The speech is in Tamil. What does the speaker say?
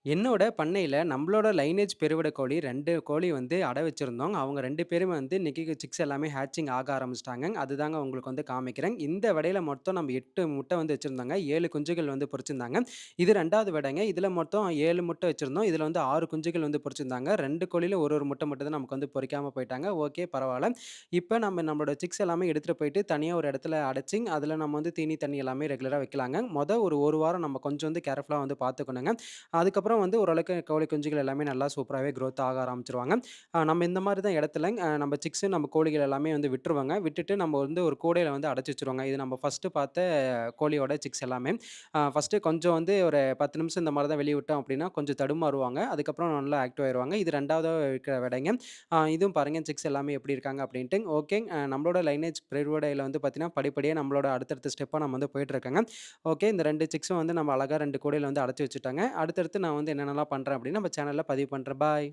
என்னோட பண்ணையில நம்மளோட லைனேஜ் பெருவிட கோழி 2 கோழி வந்து அடை வச்சிருந்தோம். அவங்க 2 பேருமே வந்து இன்னைக்கு சிக்ஸ் எல்லாமே ஹேட்சிங் ஆக ஆரம்பிச்சுட்டாங்க. அதுதாங்க உங்களுக்கு வந்து காமிக்கிறேன். இந்த விடையில மொத்தம் நம்ம 8 முட்டை வந்து வச்சிருந்தோங்க. 7 குஞ்சுகள் வந்து பொரிச்சிருந்தாங்க. இது 2வது விடைங்க. இதுல மொத்தம் 7 முட்டை வச்சிருந்தோம். இதுல வந்து 6 குஞ்சுகள் வந்து பொரிச்சிருந்தாங்க. 2 கோழியில ஒரு முட்டை மட்டும் தான் நமக்கு வந்து பொரிக்காம போயிட்டாங்க. ஓகே பரவால்ல. இப்ப நம்மளோட சிக்ஸ் எல்லாமே எடுத்துட்டு போயிட்டு தனியா ஒரு இடத்துல அடைச்சு, அதுல நம்ம வந்து தீனி, தண்ணி எல்லாமே ரெகுலரா வைக்கலாங்க. ஒரு வாரம் நம்ம கொஞ்சம் வந்து கேர்ஃபுல்லா வந்து பார்த்துக்கணுங்க. அதுக்கப்புறம் வந்து ஓரளவுக்கு கோழி குஞ்சுகள் எல்லாமே நல்லா சூப்பராவே குரோத் ஆக ஆரம்பிச்சுருவாங்க. நம்ம இந்த மாரி தான் இடத்துல நம்ம சிக்ஸு நம்ம கோழிகள் எல்லாமே வந்து விட்டுருவோங்க. விட்டுட்டு நம்ம வந்து ஒரு கூடையில வந்து அடைச்சு வச்சுருவோங்க. இது நம்ம ஃபர்ஸ்ட்டு பார்த்த கோழியோட சிக்ஸ் எல்லாமே. ஃபர்ஸ்ட்டு கொஞ்சம் வந்து ஒரு 10 நிமிஷம் இந்த மாரி தான் வெளிய விட்டோம் அப்டின்னா, கொஞ்சம் தடுமாறுவாங்க. அதுக்கப்புறம் நல்லா ஆக்டிவ் ஆயிருவாங்க. இது 2வதா இருக்கிற விடைங்க. இதுவும் பாருங்க சிக்ஸ் எல்லாமே எப்படி இருக்காங்க அப்டின்ட்டு. ஓகே நம்மளோட லைனேஜ் பிரவிடையில வந்து பார்த்தீங்கன்னா, படிப்படியா நம்மளோட அடுத்தடுத்த ஸ்டெப்பா நம்ம வந்து போயிட்டுருக்கோங்க. ஓகே. இந்த 2 சிக்ஸும் வந்து நம்ம அழகா 2 கூடையில வந்து அடைச்சு வச்சுட்டோங்க. அடுத்தடுத்து நான் வந்து என்னென்னலாம் பண்றேன் அப்படின்னு நம்ம சேனல்ல பதிவு பண்றேன். பாய்.